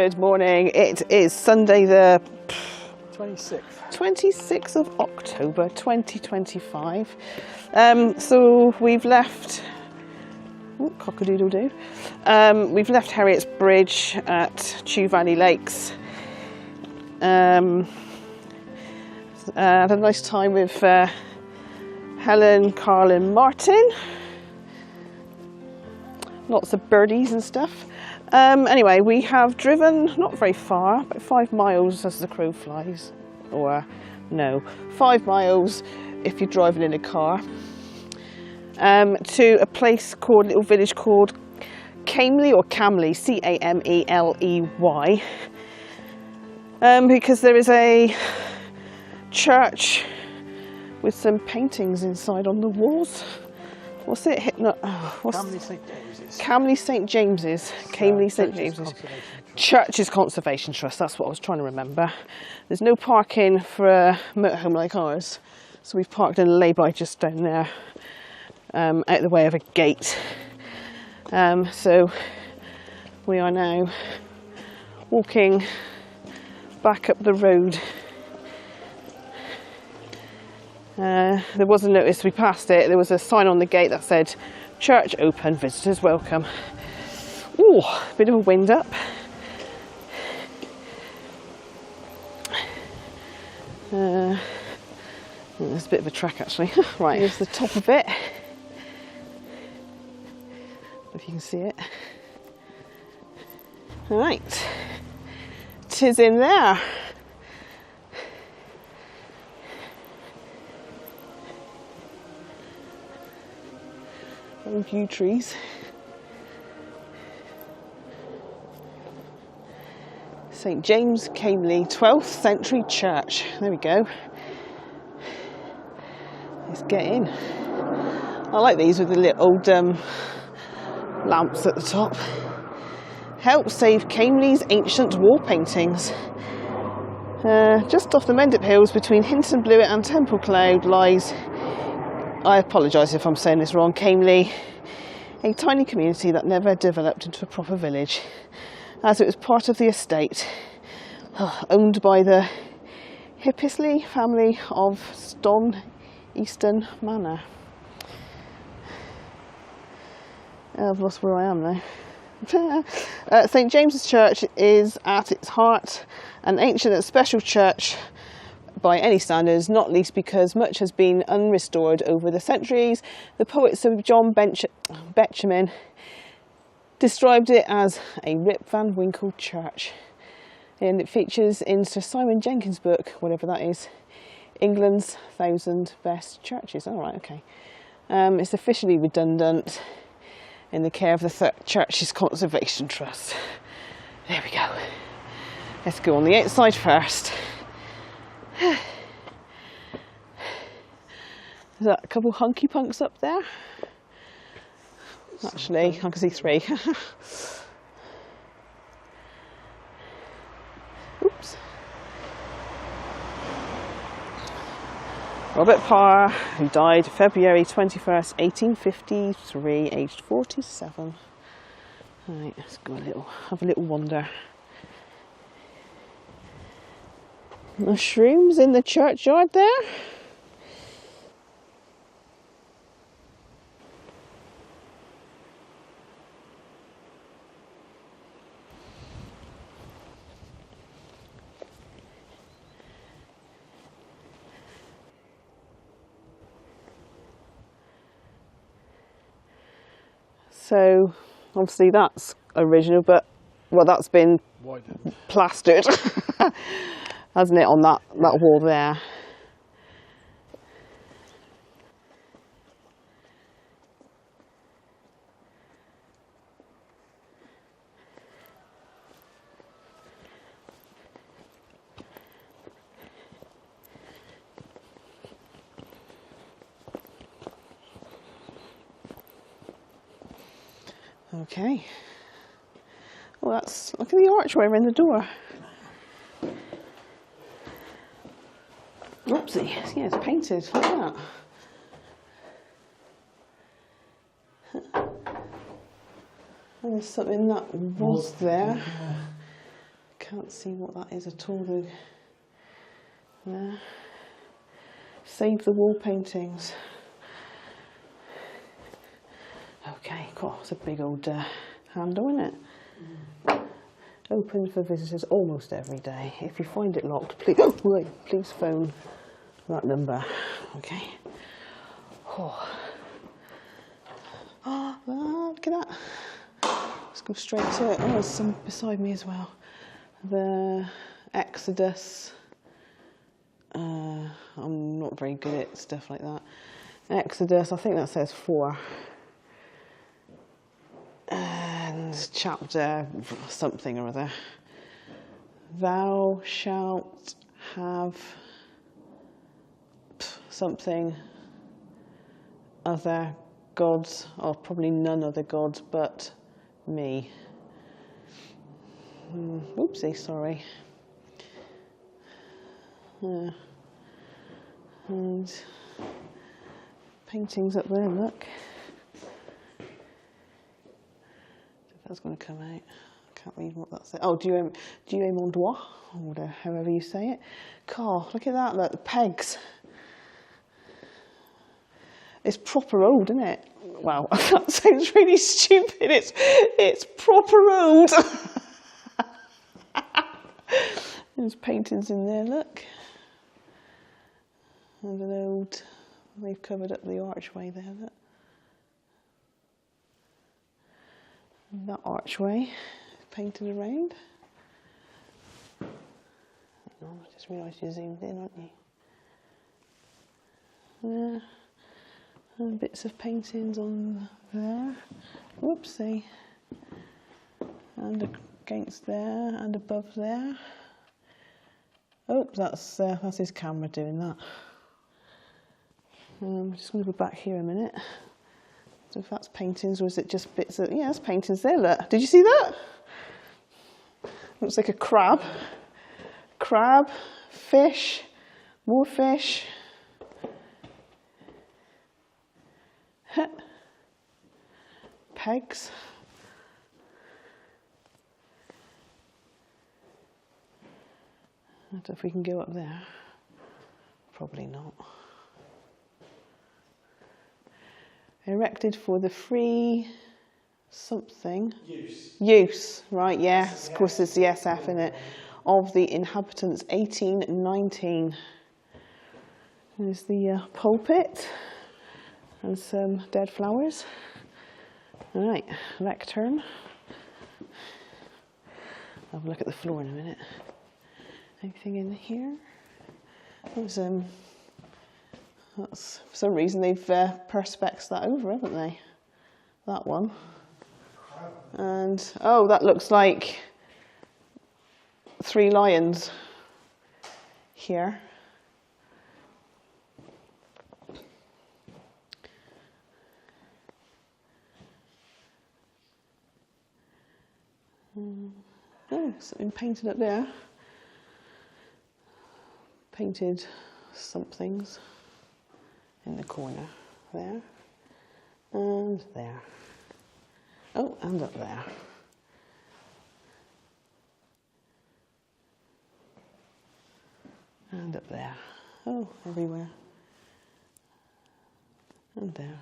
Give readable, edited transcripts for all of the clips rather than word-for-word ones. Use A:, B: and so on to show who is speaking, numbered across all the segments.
A: Good morning. It is Sunday the
B: 26th
A: of October 2025. So we've left, cock-a-doodle-doo. We've left Herriotts Bridge at Chew Valley Lakes. Had a nice time with Helen, Carl and Martin. Lots of birdies and stuff. Anyway, we have driven not very far, about 5 miles as the crow flies. Or no, 5 miles if you're driving in a car. To a place called, a little village called Cameley, or Cameley, C-A-M-E-L-E-Y. Because there is a church with some paintings inside on the walls. What's it?
B: Cameley St James's.
A: Cameley St James's. Cameley St James's. Church's Conservation Trust. That's what I was trying to remember. There's no parking for a motorhome like ours, so we've parked in a lay-by just down there, out of the way of a gate. So we are now walking back up the road. There was a notice, we passed it, there was a sign on the gate that said church open, visitors welcome. Ooh, bit of a wind up. There's a bit of a track actually. Right, here's the top of it. If you can see it. Right, 'tis in there. Yew trees. St James Cameley, 12th century church. There we go. Let's get in. I like these with the little old lamps at the top. Help save Cameley's ancient wall paintings. Just off the Mendip Hills between Hinton Blewett and Temple Cloud lies, I apologise if I'm saying this wrong, Cameley, a tiny community that never developed into a proper village, as it was part of the estate owned by the Hippisley family of Ston Easton Manor. I've lost where I am now. St James's Church is at its heart an ancient and special church by any standards, not least because much has been unrestored over the centuries. The poet Sir John Betjeman described it as a Rip Van Winkle church, and it features in Sir Simon Jenkins' book, whatever that is, England's 1,000 Best Churches. All right, okay. It's officially redundant in the care of the Church's Conservation Trust. There we go. Let's go on the outside first. Is that a couple hunky punks up there? Actually, I can see 3. Oops. Robert Parr, who died February 21st, 1853, aged 47. Right, let's go have a little wander. Mushrooms in the churchyard there. So obviously that's original, but well, that's been plastered. Hasn't it, on that wall there? Okay. Well, look at the archway around the door. Oopsie, yeah, it's painted, look at that. And there's something that was there. Can't see what that is at all though. There. Save the wall paintings. Okay, cool. It's a big old handle, isn't it? Open for visitors almost every day. If you find it locked, please phone that number. Okay. Oh, look at that. Let's go straight to it. Oh, there's some beside me as well. The Exodus. I'm not very good at stuff like that. Exodus, I think that says 4. And chapter something or other. Thou shalt have something other gods, or probably none other gods but me. Oopsie, sorry. And paintings up there, look. That's going to come out. I can't read what that says. Oh, Dieu mon droit, or however you say it. God, look at that, look, the pegs. It's proper old, isn't it? Wow, that sounds really stupid. It's proper old. There's paintings in there, look. And an old, they've covered up the archway there, look. And that archway painted around. Oh, I just realised you zoomed in, aren't you? Yeah. And bits of paintings on there. Whoopsie. And against there and above there. Oh, that's his camera doing that. I'm just going to go back here a minute. So if that's paintings, or is it just bits of... Yeah, that's paintings there, look. Did you see that? Looks like a crab. Crab, fish, more fish. Pegs. I don't know if we can go up there. Probably not. Erected for the free something. Use, right, yes. Of course there's the SF in it. Of the inhabitants, 1819. There's the pulpit and some dead flowers. All right, lectern. I'll have a look at the floor in a minute. Anything in here? There's that's, for some reason they've perspex that over, haven't they? That one. And oh, that looks like 3 lions here. Oh, something painted up there. Painted somethings in the corner there and there. Oh, and up there. And up there. Oh, everywhere. And there.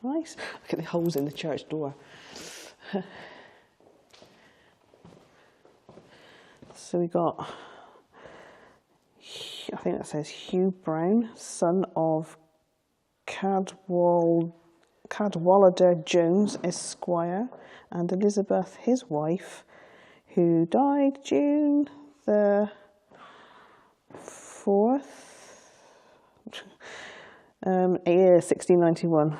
A: Nice. Look at the holes in the church door. So we got, I think that says Hugh Brown, son of Cadwallader Jones, Esquire, and Elizabeth, his wife, who died June the 4th, 1691.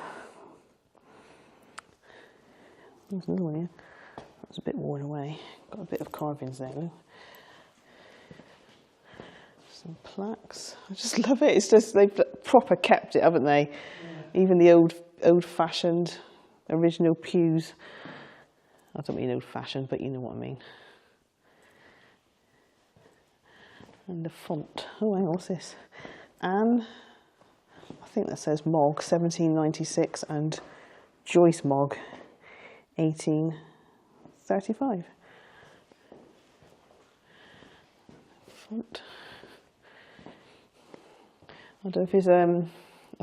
A: There's another one here. That was a bit worn away. Got a bit of carvings there, though. Some plaques. I just love it. It's just they've proper kept it, haven't they? Yeah. Even the old-fashioned original pews. I don't mean old-fashioned, but you know what I mean. And the font. Oh, hang on, what's this? Anne. I think that says Mogg 1796 and Joyce Mogg 1835. Font. I don't know if there's a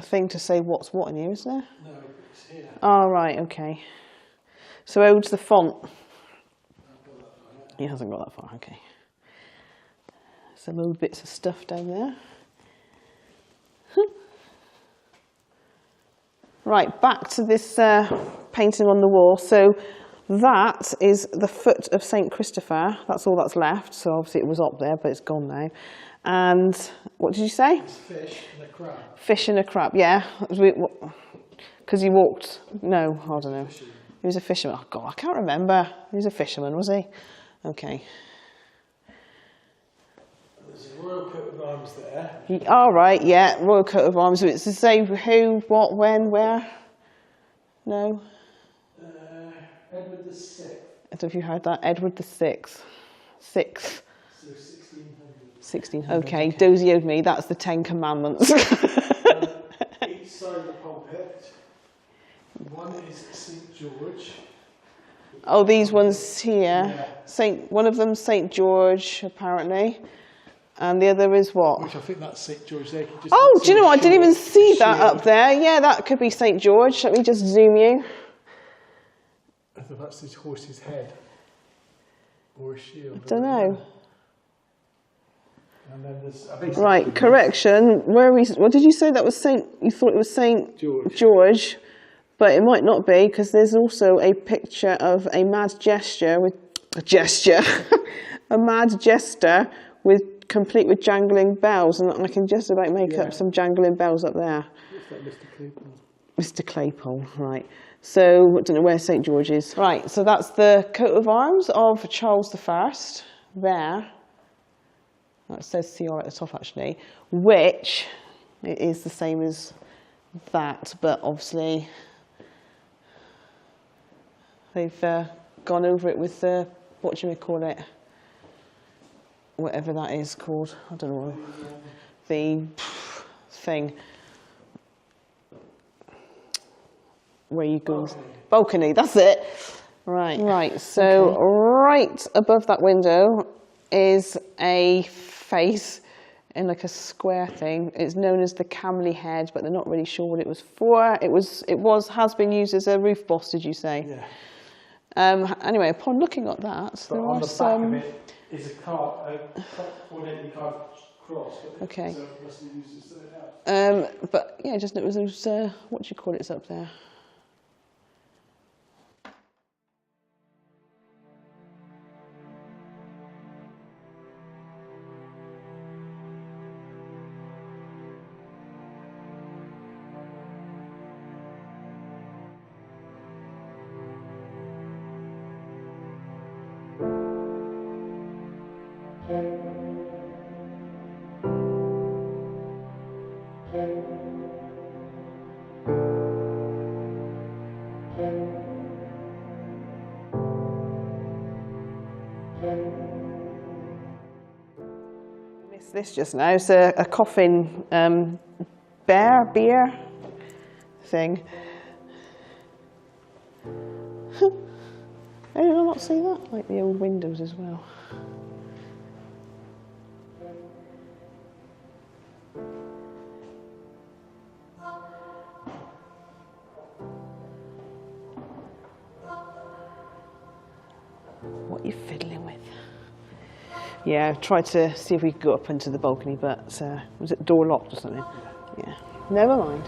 A: thing to say what's what in here, is there?
B: No, it's here.
A: Oh, right, okay. So Ode's the font. He hasn't got that far, okay. Some old bits of stuff down there. Right, back to this painting on the wall. So that is the foot of St. Christopher. That's all that's left. So obviously it was up there, but it's gone now. And what did you say?
B: It's fish and a crab.
A: Fish and a crab, yeah. Because he walked, no, I don't know. He was a fisherman. Oh, God, I can't remember. He was a fisherman, was he? Okay.
B: There's a royal coat of arms there.
A: All right, yeah, royal coat of arms. It's to say who, what, when, where? No?
B: Edward the Sixth.
A: I don't know if you heard that. Edward the Sixth. Sixth.
B: So 1600.
A: 1600. Okay, dozy of me. That's the 10 Commandments.
B: Each side of the pulpit. One is St. George.
A: Oh, these ones here.
B: Yeah.
A: One of them's St. George, apparently. And the other is what?
B: Which I think that's St. George there.
A: Oh, do you know what? I didn't even see that up there. Yeah, that could be St. George. Let me just zoom you.
B: I thought that's his horse's head. Or a shield.
A: I don't know.
B: And then there's
A: Right, correction. What did you say that was Saint? You thought it was Saint George, but it might not be because there's also a picture of a mad gesture with a mad jester complete with jangling bells, and I can just about make up some jangling bells up there.
B: Looks like Mr. Claypole.
A: Mr. Claypole, right. So I don't know where St. George is. Right, so that's the coat of arms of Charles I there. That says CR at the top, actually, which it is the same as that, but obviously they've gone over it with the, what do you call it? Whatever that is called. I don't know. The thing where you go. Balcony, that's it. Right. Right, so right above that window is a face in like a square thing. It's known as the Cameley head, but they're not really sure what it was for. Has been used as a roof boss, did you say?
B: Yeah.
A: Anyway, upon looking at that,
B: but
A: there
B: on
A: are
B: the
A: some.
B: back of it is a 480 carved cross.
A: Okay.
B: So it must be used as something else.
A: But yeah, just it was what do you call it? It's up there. This just now is a coffin beer thing. Did I not see that? Like the old windows as well. What are you fiddling with? Yeah, I tried to see if we could go up into the balcony, but was it door locked or something? Yeah, never mind.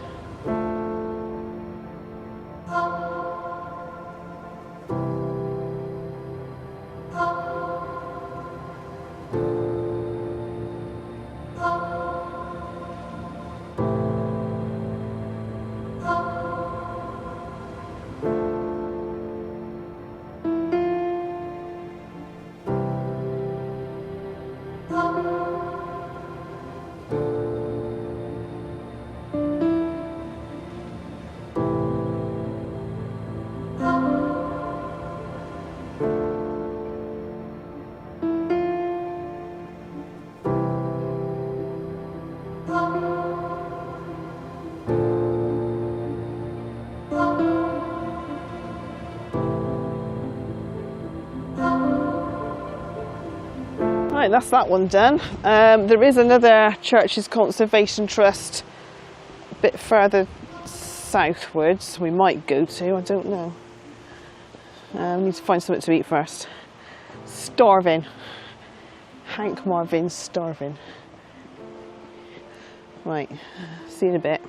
A: Right, that's that one done. There is another Churches Conservation Trust a bit further southwards we might go to, I don't know. We need to find something to eat first. Starving. Hank Marvin's starving. Right, see you in a bit.